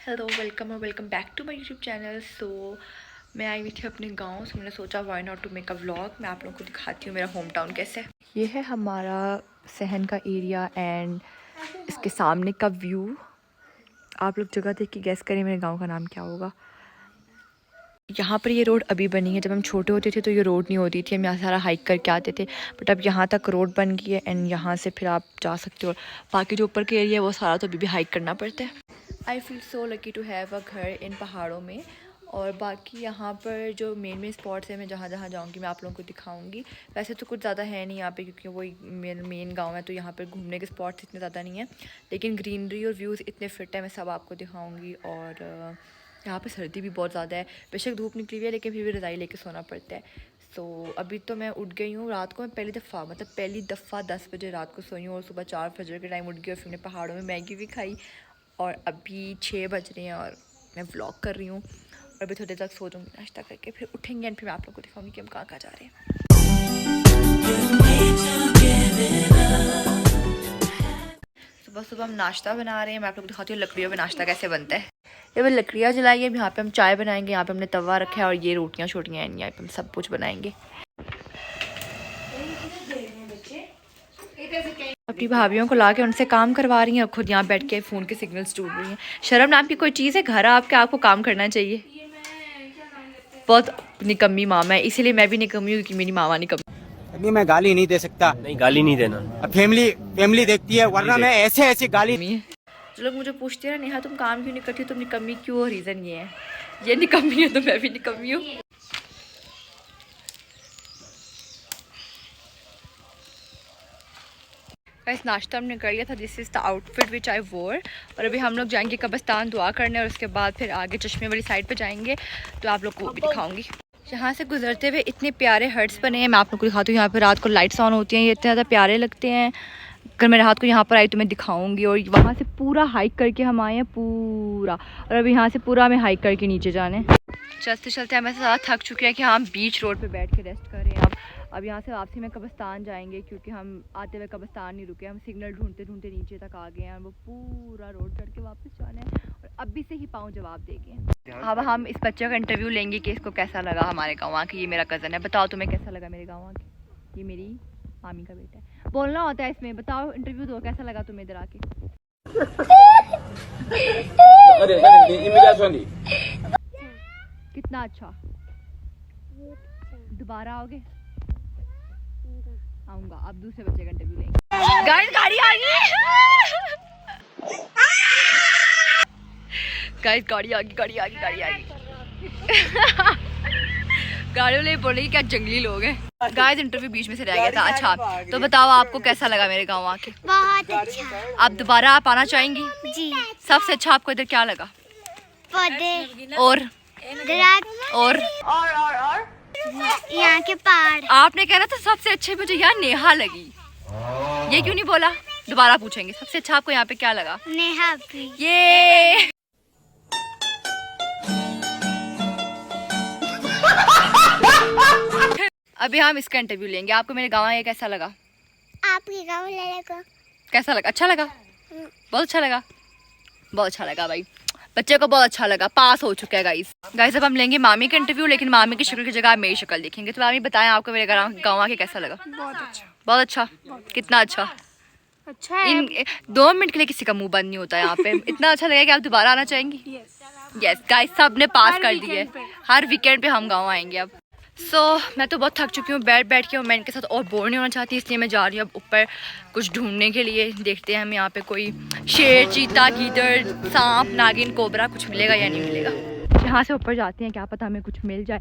Hello welcome back to my YouTube channel. मैं आई हुई थी अपने गांव, सो मैंने सोचा why not to make a vlog. मैं आप लोगों को दिखाती हूँ मेरा होम टाउन कैसे है। ये है हमारा सहन का एरिया एंड इसके सामने का व्यू। आप लोग जगह देख के गैस करें मेरे गांव का नाम क्या होगा। यहाँ पर ये रोड अभी बनी है, जब हम छोटे होते थे तो ये रोड नहीं होती थी, हम यहाँ सारा हाइक करके आते थे, बट अब यहाँ तक रोड बन गई है एंड यहाँ से फिर आप जा सकते हो। बाकी जो ऊपर का एरिया है वो सारा तो अभी भी हाइक करना पड़ता है। I feel so lucky to have a ghar in पहाड़ों में। और बाकी यहाँ पर जो मेन स्पॉट्स हैं, मैं जहाँ जहाँ जाऊँगी मैं आप लोगों को दिखाऊंगी। वैसे तो कुछ ज़्यादा है नहीं यहाँ पे, क्योंकि वही मेन गांव है, तो यहाँ पर घूमने के स्पॉट्स इतने ज़्यादा नहीं है, लेकिन ग्रीनरी और व्यूज़ इतने फिट है, मैं सब आपको दिखाऊँगी। और यहाँ पे सर्दी भी बहुत ज़्यादा है, बेशक धूप निकली हुई है लेकिन फिर भी रज़ाई लेके सोना पड़ता है। अभी तो मैं उठ गई हूँ। रात को मैं पहली दफ़ा 10 बजे रात को सोई हूँ और सुबह 4 फजर के टाइम उठ गई और फिर मैंने पहाड़ों में मैगी भी खाई। और अभी 6 बज रहे हैं और मैं व्लॉग कर रही हूँ और अभी थोड़ी देर तक सो जाऊँगी नाश्ता करके, फिर उठेंगे एंड फिर मैं आप लोगों को दिखाऊँगी कि हम कहाँ कहाँ जा रहे हैं। सुबह सुबह हम नाश्ता बना रहे हैं, मैं आप लोगों को दिखाती हूँ लकड़ियों में नाश्ता कैसे बनता है। ये मैं लकड़ियाँ जलाई है, यहाँ पे हम चाय बनाएंगे, यहाँ पे हमने तवा रखा है और ये रोटियाँ छोटियाँ हैं, यहाँ पे हम सब कुछ बनाएंगे। अपनी भाभीियों को ला के उनसे काम करवा रही हैं और खुद यहाँ बैठ के फ़ोन के सिग्नल्स ढूंढ रही हैं। शर्म नाम की कोई चीज़ है? घर आपके आपको काम करना चाहिए। बहुत निकम्मी मामा है, इसीलिए मैं भी निकम्मी हूँ, क्योंकि मेरी मामा निकम्मी। नहीं, मैं गाली नहीं दे सकता। नहीं, गाली नहीं देना। फैमिली देखती है, वरना मैं ऐसे गाली है। जो लोग मुझे पूछते हैं ना, नेहा तुम काम क्यों नहीं करती, तुम निकम्मी क्यों? रीज़न ये है, ये निकम्मी है तो मैं भी निकम्मी हूँ। इस नाश्ता हमने कर लिया था। दिस इज़ द आउटफिट विच आई वोर। और अभी हम लोग जाएंगे कब्रिस्तान दुआ करने और उसके बाद फिर आगे चश्मे वाली साइड पे जाएंगे, तो आप लोग को वो भी दिखाऊंगी। यहाँ से गुजरते हुए इतने प्यारे हट्स बने हैं, मैं आप लोग को दिखाती हूँ। यहाँ पे रात को लाइट्स ऑन होती हैं, ये इतने ज़्यादा प्यारे लगते हैं। अगर मैं रात को यहाँ पर आई तो मैं दिखाऊंगी। और वहाँ से पूरा हाइक करके हम आए हैं पूरा, और अभी यहाँ से पूरा हमें हाइक करके नीचे जाने। चलते चलते हमें ज़्यादा थक चुके हैं कि हम बीच रोड पे बैठ के रेस्ट करें। अब यहाँ से वापसी में कब्रिस्तान जाएंगे, क्योंकि हम आते हुए कब्रिस्तान नहीं रुके, हम सिग्नल ढूंढते ढूंढते नीचे तक आ गए हैं। वो पूरा रोड चढ़ के वापस जाना है और अभी से ही पाँव जवाब देंगे। अब हम इस बच्चे का इंटरव्यू लेंगे कि इसको कैसा लगा हमारे गाँव आके। ये मेरा कज़न है, बताओ तुम्हें कैसा लगा मेरे गाँव आके। ये मेरी मामी का बेटा है। बोलना होता है इसमें, बताओ इंटरव्यू दो, कैसा लगा तुम्हें इधर आके। कितना अच्छा, दोबारा आओगे? आऊंगा। अब दूसरे बच्चे का इंटरव्यू लेंगे। गाइस गाड़ी आ गई। गाइस गाड़ी आ गई। गाड़ी वाले बोल रही क्या जंगली लोग हैं। गाइस इंटरव्यू बीच में से रह गया था। अच्छा तो बताओ आपको कैसा लगा मेरे गाँव आके? बहुत अच्छा। आप दोबारा आप आना चाहेंगी? जी। सबसे अच्छा आपको इधर क्या लगा? पौधे और दरख्त और यहाँ के पहाड़। आपने कहा था सबसे अच्छी मुझे यहाँ नेहा लगी, ये क्यों नहीं बोला? दोबारा पूछेंगे, सबसे अच्छा आपको यहाँ पे क्या लगा? नेहा भी। ये अभी हम इसका इंटरव्यू लेंगे। आपको मेरे गाँव ये कैसा लगा? आपके गाँव वाले को कैसा लगा? अच्छा लगा, बहुत अच्छा लगा, बहुत अच्छा लगा भाई। बच्चे को बहुत अच्छा लगा, पास हो चुका है गाइस। अब हम लेंगे मामी का इंटरव्यू, लेकिन मामी की शक्ल की जगह आप मेरी शक्ल देखेंगे। तो मामी बताएं आपको मेरे गाँव आके कैसा लगा? बहुत अच्छा। बहुत अच्छा। कितना अच्छा? अच्छा है। इन 2 मिनट के लिए किसी का मुंह बंद नहीं होता है यहाँ पे। इतना अच्छा लगेगा कि आप दोबारा आना चाहेंगी। यस गाइस, सब ने पास कर दिए। हर वीकेंड पे हम गाँव आएंगे अब। मैं तो बहुत थक चुकी हूँ बैठ के, और मैं इनके साथ और बोर नहीं होना चाहती, इसलिए मैं जा रही हूँ अब ऊपर कुछ ढूंढने के लिए। देखते हैं हम यहाँ पे कोई शेर, चीता, गीदड़, सांप, नागिन, कोबरा कुछ मिलेगा या नहीं मिलेगा। यहाँ से ऊपर जाते हैं, क्या पता हमें कुछ मिल जाए।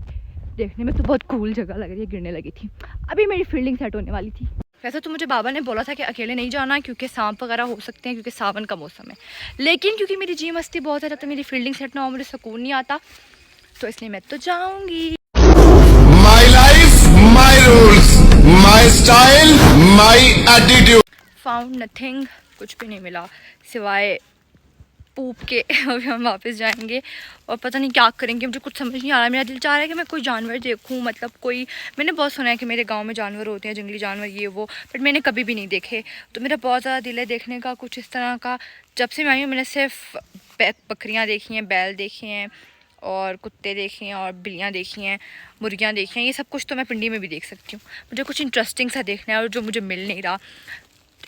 देखने में तो बहुत कूल जगह लग रही है, गिरने लगी थी, अभी मेरी फील्डिंग सेट होने वाली थी। वैसे तो मुझे बाबा ने बोला था कि अकेले नहीं जाना, क्योंकि सांप वगैरह हो सकते हैं, क्योंकि सावन का मौसम है। लेकिन क्योंकि मेरी जी मस्ती बहुत है, तो मेरी फील्डिंग सेट ना हो, मुझे सुकून नहीं आता, तो इसलिए मैं तो जाऊँगी। My life, my rules, my style, my attitude. Found nothing, कुछ भी नहीं मिला सिवाय पूप के। अभी हम वापस जाएंगे और पता नहीं क्या करेंगे, मुझे कुछ समझ नहीं आ रहा। मेरा दिल चाह रहा है कि मैं कोई जानवर देखूं, मतलब कोई, मैंने बहुत सुना है कि मेरे गांव में जानवर होते हैं, जंगली जानवर ये वो, बट मैंने कभी भी नहीं देखे। तो मेरा बहुत ज़्यादा दिल है देखने का कुछ इस तरह का। जब से मैं आई हूँ मैंने सिर्फ बकरियाँ देखी हैं, बैल देखे हैं और कुत्ते देखे हैं और बिल्लियाँ देखी हैं, मुर्गियाँ देखी हैं। ये सब कुछ तो मैं पिंडी में भी देख सकती हूँ। मुझे कुछ इंटरेस्टिंग सा देखना है और जो मुझे मिल नहीं रहा,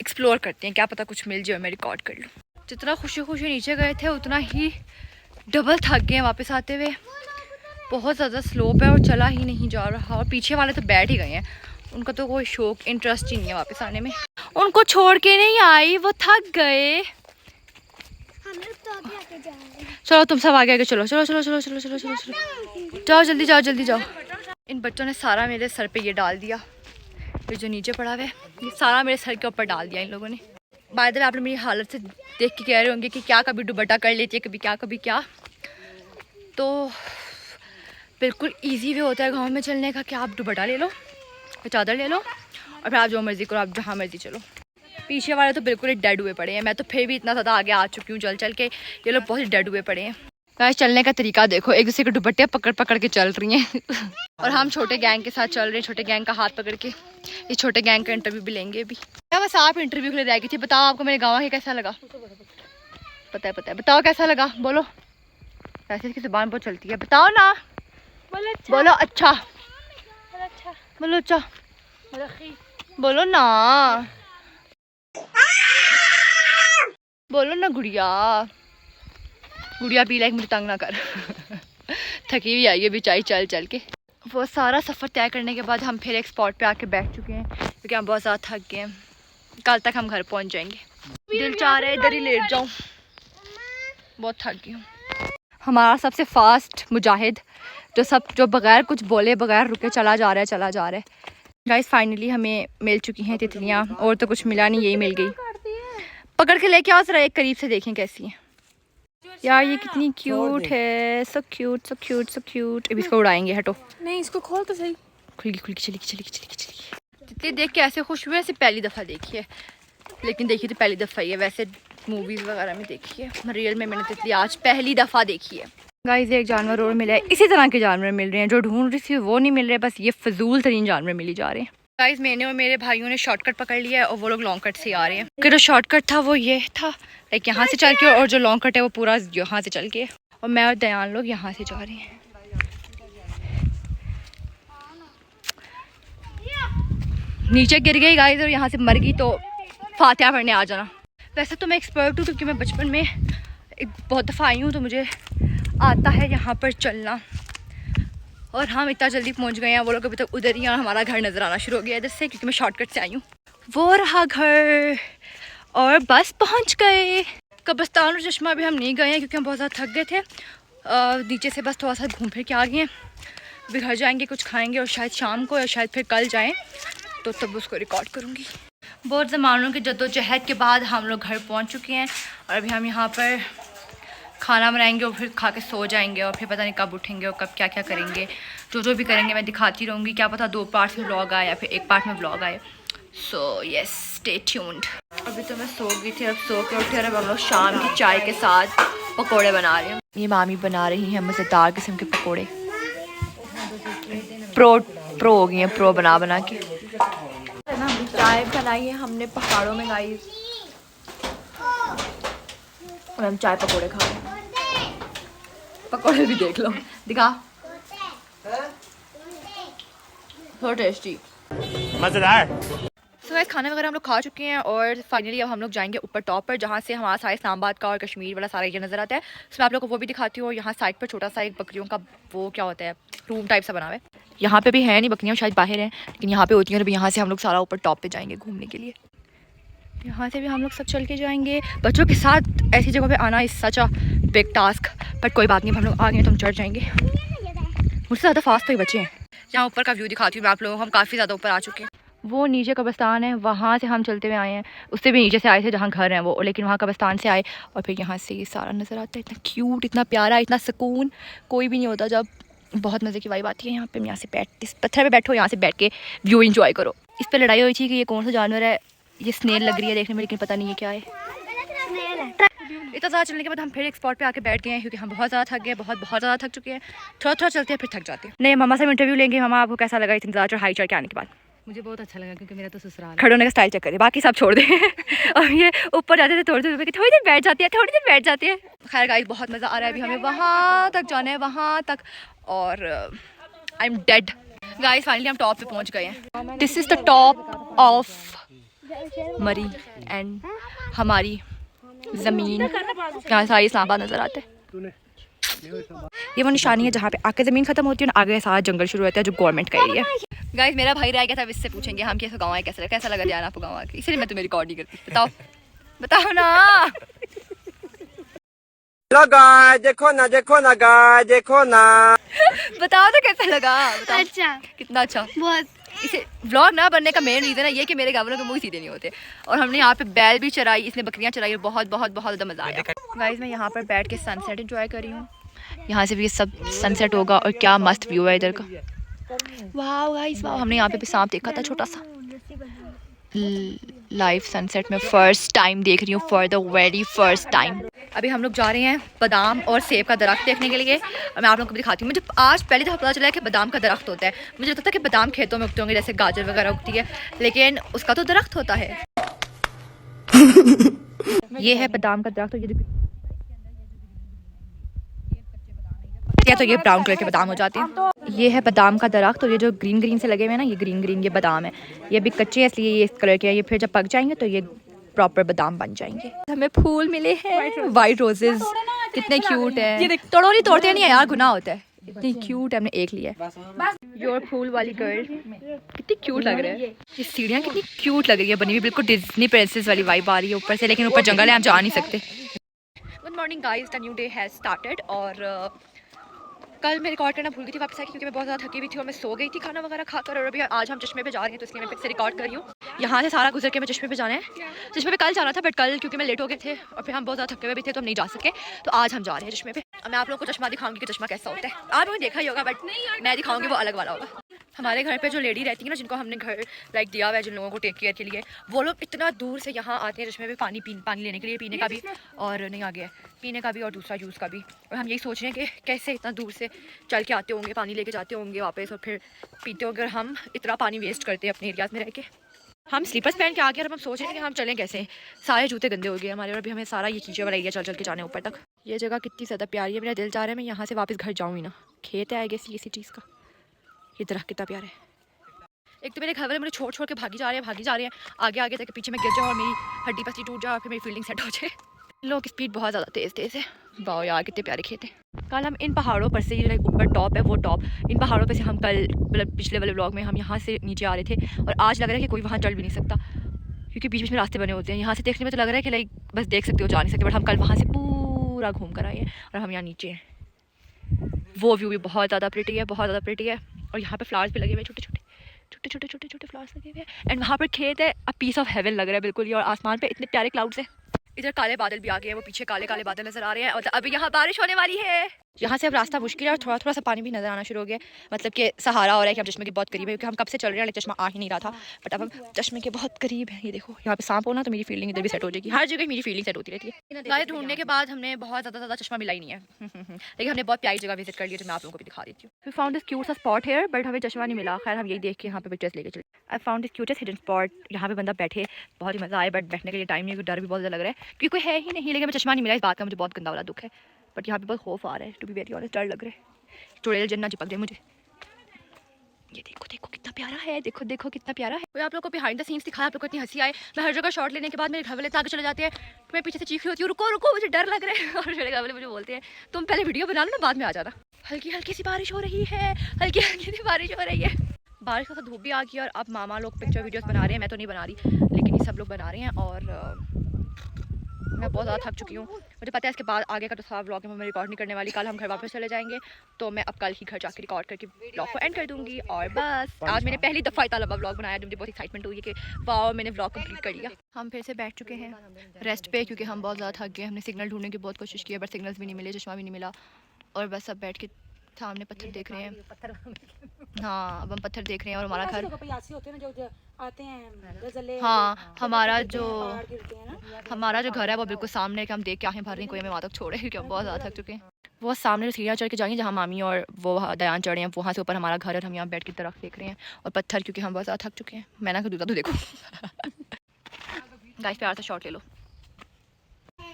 एक्सप्लोर करते हैं, क्या पता कुछ मिल जाए, मैं रिकॉर्ड कर लूँ। जितना खुशी खुशी नीचे गए थे उतना ही डबल थक गए हैं वापस आते हुए। बहुत ज़्यादा स्लोप है और चला ही नहीं जा रहा, और पीछे वाले तो बैठ ही गए हैं, उनका तो कोई शौक इंटरेस्ट ही नहीं है वापस आने में। उनको छोड़ के नहीं आई, वो थक गए। हम लोग तो अभी आके जा रहे हैं। चलो तुम सब आगे आगे चलो, चलो चलो चलो चलो चलो चलो चलो, जाओ जल्दी जाओ जल्दी जाओ। इन बच्चों ने सारा मेरे सर पे ये डाल दिया, ये जो नीचे पड़ा हुआ है ये सारा मेरे सर के ऊपर डाल दिया इन लोगों ने। बाय द वे आप लोग मेरी हालत से देख के कह रहे होंगे कि क्या कभी दुपट्टा कर लेती है, कभी क्या। तो बिल्कुल इजी वे होता है गांव में चलने का कि आप दुपट्टा ले लो, चादर ले लो और फिर आप जो मर्ज़ी करो, आप जहाँ मर्ज़ी चलो। पीछे वाले तो बिल्कुल ही डेड हुए पड़े हैं, मैं तो फिर भी इतना ज़्यादा आगे आ चुकी हूँ चल के, ये लोग बहुत ही डेड हुए पड़े हैं। गाइस चलने का तरीका देखो, एक दूसरे के दुपट्टे पकड़ पकड़ के चल रही हैं और हम छोटे गैंग के साथ चल रहे हैं, छोटे गैंग का हाथ पकड़ के। इस छोटे गैंग का इंटरव्यू भी लेंगे अभी। क्या बस आप इंटरव्यू के लिए रह गई थी। बताओ आपको मेरे गाँव के कैसा लगा? पता है, बताओ कैसा लगा, बोलो। वैसे इसकी जुबान बहुत चलती है, बताओ ना। बोलो अच्छा, बोलो अच्छा, बोलो ना, बोलो ना गुड़िया। गुड़िया भी लाइक मुझे तंग ना कर थकी हुई आई है बेचारी चल चल के। वो सारा सफ़र तय करने के बाद हम फिर एक स्पॉट पे आके बैठ चुके हैं क्योंकि हम बहुत ज़्यादा थक गए हैं। कल तक हम घर पहुंच जाएंगे। दिल चाह रहा है इधर ही लेट जाऊं, बहुत थक गई हूँ। हमारा सबसे फास्ट मुजाहिद जो बगैर कुछ बोले बगैर रुके चला जा रहा है। गाइस फाइनली हमें मिल चुकी हैं तितलियाँ, और तो कुछ मिला नहीं, यही मिल गई। पकड़ के लेके आओ, जरा एक करीब से देखें कैसी है। यार ये कितनी क्यूट है, so cute so cute so cute. अभी इसको उड़ाएंगे, हटो। नहीं इसको खोल तो सही। खुल गई चली। तितली देख के ऐसे खुश हुए, ऐसे पहली दफ़ा देखी है, लेकिन देखी तो पहली दफ़ा ही है। वैसे मूवीज़ वगैरह में देखी है, रियल में मैंने तितली आज पहली दफ़ा देखी है। गाइस एक जानवर और मिला है, इसी तरह के जानवर मिल रहे हैं, जो ढूंढ रही थी वो नहीं मिल रहे, बस ये फजूल तरीन जानवर मिली जा रहे हैं। गाइस मैंने और मेरे भाइयों ने शॉर्टकट पकड़ लिया है और वो लोग लॉन्ग कट से आ रहे हैं। जो शॉर्टकट था वो ये था, लाइक यहाँ से चल के, और जो लॉन्ग कट है वो पूरा यहाँ से चल के, और मैं और दयान लोग यहाँ से जा रहे हैं। नीचे गिर गई गाइस और यहाँ से मर गई तो फातिहा पढ़ने आ जाना। वैसे तो मैं एक्सपर्ट हूँ क्योंकि मैं बचपन में एक बहुत दफ़ा आई हूँ, तो मुझे आता है यहाँ पर चलना। और हम इतना जल्दी पहुँच गए हैं, वो लोग अभी तक उधर ही हैं, हमारा घर नज़र आना शुरू हो गया इधर से क्योंकि मैं शॉर्टकट से आई हूँ। वो रहा घर और बस पहुँच गए। कब्रिस्तान और चश्मा भी हम नहीं गए हैं क्योंकि हम बहुत ज़्यादा थक गए थे। नीचे से बस थोड़ा सा घूम फिर के आ गए हैं। अभी घर जाएंगे, कुछ खाएँगे और शायद शाम को या शायद फिर कल जाएँ, तो तब उसको रिकॉर्ड करूँगी। बहुत ज़मानों की जद्दोजहद के बाद हम लोग घर पहुँच चुके हैं और अभी हम यहाँ पर खाना बनाएंगे और फिर खा के सो जाएंगे, और फिर पता नहीं कब उठेंगे और कब क्या क्या करेंगे। जो भी करेंगे मैं दिखाती रहूँगी, क्या पता 2 पार्ट में व्लॉग आए या फिर 1 पार्ट में व्लॉग आए। So yes stay tuned. अभी तो मैं सो गई थी, अब सो के उठे और अब हम लोग शाम की चाय के साथ पकोड़े बना रहे हैं। ये मामी बना रही हैं मज़ेदार किस्म के पकोड़े, प्रो हो गई हैं, प्रो बना के। चाय बनाई है हमने पहाड़ों में गाइस, और हम चाय पकोड़े खा रहे हैं। पकोड़े भी देख लो, दिखा, बहुत टेस्टी, मजेदार। सो गाइस खाने वगैरह हम लोग खा चुके हैं और फाइनली अब हम लोग जाएंगे ऊपर टॉप पर, जहाँ से हमारा सारा इस्लामाबाद का और कश्मीर वाला सारा एरिया नज़र आता है। उसमें आप लोग को वो भी दिखाती हूँ। यहाँ साइड पर छोटा सा एक बकरियों का वो क्या होता है, रूम टाइप सा बना हुआ है। यहाँ पे भी है नहीं बकरियाँ, शायद बाहर हैं, लेकिन यहाँ पे होती हैं। और अभी यहाँ से हम लोग सारा ऊपर टॉप पे जाएंगे घूमने के लिए। यहाँ से भी हम लोग सब चल के जाएंगे। बच्चों के साथ ऐसी जगह पे आना is such a big task, but कोई बात नहीं, हम लोग आ गए तो हम चढ़ जाएंगे। मुझसे ज़्यादा फास्ट तो ही बच्चे हैं। यहाँ ऊपर का व्यू दिखाती हूँ मैं आप लोगों को, हम काफ़ी ज़्यादा ऊपर आ चुके हैं। वो नीचे कब्रिस्तान है, वहाँ से हम चलते हुए आए हैं, उससे भी नीचे से आए थे जहाँ घर हैं वो, लेकिन वहाँ कब्रिस्तान से आए और फिर यहाँ से ये सारा नज़र आता है। इतना क्यूट, इतना प्यारा, इतना सुकून कोई भी नहीं होता जब बहुत मज़े की वाइब आती है यहाँ पे। यहाँ से इस पत्थर पे बैठो, यहाँ से बैठ के व्यू एंजॉय करो। इस पर लड़ाई हुई थी कि ये कौन सा जानवर है, ये स्नेल लग रही है देखने में, लेकिन पता नहीं है क्या है। इतना ज़्यादा चलने के बाद हम फिर एक स्पॉट पे आके बैठ गए हैं क्योंकि हम बहुत ज़्यादा थक गए, बहुत ज़्यादा थक चुके हैं। थोड़ा चलते हैं फिर थक जाते हैं। नहीं मामा से इंटरव्यू लेंगे। मामा आपको कैसा लगा इतनी ज़्यादा चढ़ाई चढ़ के आने के बाद? मुझे बहुत अच्छा लगा क्योंकि मेरा तो ससुराल है। खड़े होने का स्टाइल चेक करिए, बाकी सब छोड़ दें। और ये ऊपर जाते थे थोड़ी देर थोड़ी देर बैठ जाती है, थोड़ी देर बैठ जाती है। खैर गाइस बहुत मज़ा आ रहा है, अभी हमें वहाँ तक जाना है, वहाँ तक, और I am dead. Guys finally हम टॉप पे पहुँच गए हैं। This is the top of मरी एंड हमारी ज़मीन। यहाँ सारी इस्लामाबाद नज़र आते हैं। ये वो निशानी है जहाँ पे आके ज़मीन ख़त्म होती है और आगे सारा जंगल शुरू होता है जो गवर्नमेंट का एरिया है। गाइस मेरा भाई रह गया था, इससे पूछेंगे हम कैसे गाँव आए, कैसा लगा ध्यान आपको गाँव आके, इसलिए मैं तुम्हें रिकॉर्ड नहीं करती। बताओ ना। देखो ना गाय देखो ना। बताओ तो कैसा लगा, बताओ। अच्छा, कितना अच्छा। बहुत। इसे व्लॉग ना बनने का मेन रीज़न है ये कि मेरे गाँव के मुँह सीधे नहीं होते। और हमने यहाँ पे बैल भी चराई, इसने बकरियाँ चराई, और बहुत बहुत बहुत ज़्यादा मज़ा आया। गाइस मैं यहाँ पर बैठ के सनसेट एंजॉय कर रही हूँ। यहाँ से भी ये सब सनसेट होगा और क्या मस्त व्यू है इधर का। वाह गाइस वाह। हमने यहाँ पे भी सांप देखा था छोटा सा। लाइव सनसेट में फर्स्ट टाइम देख रही हूँ, for the very first time. अभी हम लोग जा रहे हैं बादाम और सेब का दरख्त देखने के लिए, और मैं आप लोगों को दिखाती हूँ। मुझे आज पहले दफ़ा पता चला है कि बादाम का दरख्त होता है। मुझे लगता था कि बादाम खेतों में उगते होंगे जैसे गाजर वगैरह उगती है, लेकिन उसका तो दरख्त होता है। ये है बादाम का दरख्त, तो ये ब्राउन कलर के बादाम हो जाते हैं। ये है बादाम का दरख्त, और ये जो ग्रीन ग्रीन से लगे हुए हैं ना, ये ग्रीन ये बादाम है। ये अभी कच्चे हैं इसलिए ये इस कलर के हैं, ये फिर जब पक जाएंगे तो ये प्रॉपर बादाम बन जाएंगे। हमें फूल मिले हैं, वाइट रोजेस, कितने क्यूट है। तोड़ो नहीं, तोड़ते नहीं है यार, गुनाह होता है। इतनी क्यूट है, हमने एक लिया है। योर फूल वाली गर्ल कितनी क्यूट लग रहा है। ये सीढ़ियाँ कितनी क्यूट लग रही है बनी हुई, बिल्कुल डिज्नी प्रिंसेस वाली वाइब आ रही है ऊपर से, लेकिन ऊपर जंगल है, हम जा नहीं सकते। Good morning guys, the new day has started. और कल मैं रिकॉर्ड करना भूल गई थी वापस आके, क्योंकि मैं बहुत ज़्यादा थकी हुई थी और मैं सो गई थी खाना वगैरह खाकर। और अभी आज हम चश्मे पे जा रहे हैं, तो इसलिए मैं फिर से रिकॉर्ड कर रही हूँ। यहाँ से सारा गुजर के मैं चश्मे पे जाना है। चश्मे पे कल जाना था, बट कल क्योंकि मैं लेट हो गए थे और फिर हम बहुत ज़्यादा थके हुए भी थे, तो हम नहीं जा सके। तो आज हम जा रहे हैं चश्मे पे। मैं आप लोगों को चश्मा दिखाऊंगी कि चश्मा कैसा होता है। आपने देखा ही होगा, बट मैं दिखाऊंगी वो अलग वाला होगा। हमारे घर पे जो लेडी रहती है ना, जिनको हमने घर लाइक दिया हुआ है, जिन लोगों को टेक केयर के लिए, वो लोग इतना दूर से यहाँ आते हैं चश्मे पे पानी लेने के लिए, पीने का भी, और नहीं आ गया पीने का भी और दूसरा यूज़ का भी। और हम यही सोच रहे हैं कि कैसे इतना दूर से चल के आते होंगे, पानी लेके जाते होंगे वापस, और फिर पीते होंगे। हम इतना पानी वेस्ट करते हैं अपने एरियाज़ में रह के। हम स्लीपर्स पहन के आ गए और हम सोच रहे हैं कि हम चलें कैसे, सारे जूते गंदे हो गए हमारे, और अभी हमें सारा ये कीचड़ वाला एरिया चल के जाने ऊपर तक। ये जगह कितनी ज़्यादा प्यारी है, मेरा दिल चाह रहा है मैं यहाँ से वापस घर जाऊँ ही ना। खेत है आएगा इसी चीज़ का। ये दरख्त कितना प्यारा है। एक तो मेरे घर वाले मुझे छोड़ के भागी जा रहे हैं आगे तक, पीछे मैं गिर जाऊँ और मेरी हड्डी पसली टूट जाए और फिर मेरी फील्डिंग सेट हो जाए। लोग स्पीड बहुत ज़्यादा तेज़ है। वाह यार कितने प्यारे खेत हैं। कल हम इन पहाड़ों पर से, ये ऊपर टॉप है वो टॉप, इन पहाड़ों पे से हम कल मतलब पिछले वाले व्लॉग में हम यहाँ से नीचे आ रहे थे, और आज लग रहा है कि कोई वहाँ चल भी नहीं सकता क्योंकि बीच में रास्ते बने होते हैं। यहाँ से देखने में तो लग रहा है कि लाइक बस देख सकते हो, जा नहीं सकते, बट हम कल वहाँ से पूरा घूम कर आए हैं और हम यहाँ नीचे हैं। वो व्यू भी बहुत ज़्यादा प्रिटी है, और यहाँ पे फ्लावर्स भी लगे हुए हैं, छोटे फ्लावर्स लगे हुए हैं। एंड वहाँ पर खेत है, अ पीस ऑफ हेवन लग रहा है बिल्कुल ही, और आसमान पे इतने प्यारे क्लाउड्स हैं। इधर काले बादल भी आ गए हैं, वो पीछे काले बादल नजर आ रहे हैं, और अभी यहाँ बारिश होने वाली है। यहाँ से अब रास्ता मुश्किल है और थोड़ा सा पानी भी नजर आना शुरू हो गया, मतलब कि सहारा हो रहा है कि हम चश्मे के बहुत करीब है, क्योंकि हम कब से चल रहे हैं लेकिन चश्मा आ ही नहीं रहा था, बट अब हम चश्मे के बहुत करीब है। ये देखो यहाँ पे सांप होना तो मेरी फील्डिंग इधर भी सेट हो जाएगी, हर जगह मेरी फील्डिंग सेट होती रहती है। गाइस ढूंढने के बाद हमने बहुत ज़्यादा चश्मा मिला ही नहीं है, लेकिन हमने बहुत प्यारी जगह विजिट कर लिया, जो मैं आप लोगों को भी दिखा देती हूँ। वी फाउंड दिस क्यूट सा स्पॉट हियर, बट हमें चश्मा नहीं मिला। खैर हम यही देख के यहाँ पे पिक्चर्स लेके चले। I found this cutest hidden spot, यहाँ पे बंदा बैठे, बहुत ही मज़ा आया, बट बैठने के लिए टाइम नहीं, डर भी बहुत ज़्यादा लग रहा है क्योंकि कोई है ही नहीं, लेकिन हमें चश्मा नहीं मिला। इस बात का मुझे बहुत गंदा वाला दुख है, बट यहाँ पे बहुत खौफ आ रहा है, टू बी वेरी ऑनेस्ट, डर लग रहा है, चुड़ैल जन्ना चिपक जाए मुझे। ये देखो कितना प्यारा है, देखो कितना प्यारा है। कोई आप लोगों को बिहाइंड द सीन्स दिखाया, आप लोगों को इतनी हंसी आए। मैं हर जगह शॉट लेने के बाद मेरे घर वाले आगे चले जाते हैं, मैं पीछे से चीख रही होती हूँ रुको मुझे डर लग रहा है, और मेरे घर वाले मुझे बोलते हैं तुम पहले वीडियो बना लो ना, बाद में आ जाना। हल्की सी बारिश हो रही है, हल्की सी बारिश हो रही है, बारिश के साथ धूप भी आ गई, और अब मामा लोग पिक्चर वीडियोस बना रहे हैं, मैं तो नहीं बना रही, लेकिन ये सब लोग बना रहे हैं। और मैं बहुत ज़्यादा थक चुकी हूँ, मुझे पता है इसके बाद आगे का तो सारा व्लॉग मैं रिकॉर्ड नहीं करने वाली। कल हम घर वापस चले जाएंगे, तो मैं अब कल ही घर जाकर रिकॉर्ड करके व्लॉग को एंड कर दूँगी। और बस आज मैंने पहली दफ़ा इतना लंबा व्लॉग बनाया, मुझे बहुत एक्साइटमेंट हुई है कि वाह मैंने व्लॉग कंप्लीट कर लिया। हम फिर से बैठ चुके हैं रेस्ट पे, क्योंकि हम बहुत ज़्यादा थक गए। हमने सिग्नल ढूंढने की बहुत कोशिश की, बट सिग्नल्स भी नहीं मिले, चश्मा भी नहीं मिला, और बस अब बैठ के सामने पत्थर देख रहे हैं। हाँ अब हम पत्थर देख रहे हैं, और हमारा घर, हाँ हमारा जो घर है वो बिल्कुल सामने है, कि हम देख के आँखें भर रही, कोई हमें वहाँ तक छोड़े, क्योंकि हम बहुत ज़्यादा थक चुके हैं। वो सामने सीढ़ियाँ चढ़ के जाएंगे जहाँ मामी और वो दयान चढ़े हैं, वहाँ से ऊपर हमारा घर है और हम यहाँ बैठ के तरफ देख रहे हैं और पत्थर, क्योंकि हम बहुत ज़्यादा थक चुके हैं। मैं ना दूधा तो देखो गाइस प्यार से शॉट ले लो।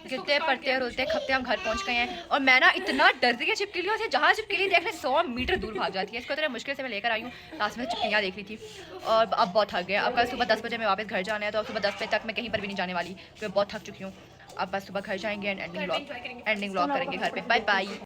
गिरते पड़ते और रोते खपते हम घर पहुंच गए हैं और मैं ना इतना डरती है छिपकलियों से, जहाँ छिपकली देखने 100 मीटर दूर भाग जाती है। इसको इतने मुश्किल से मैं लेकर आई हूँ, लास्ट में छिपकलियाँ देख रही थी और अब बहुत थक गए। अब कल सुबह 10 बजे मैं वापस घर जाना है, तो अब सुबह 10 बजे तक मैं कहीं पर भी नहीं जाने वाली क्योंकि बहुत थक चुकी हूँ। अब बस सुबह घर जाएंगे एंड एंडिंग व्लॉग करेंगे घर पे। Bye bye.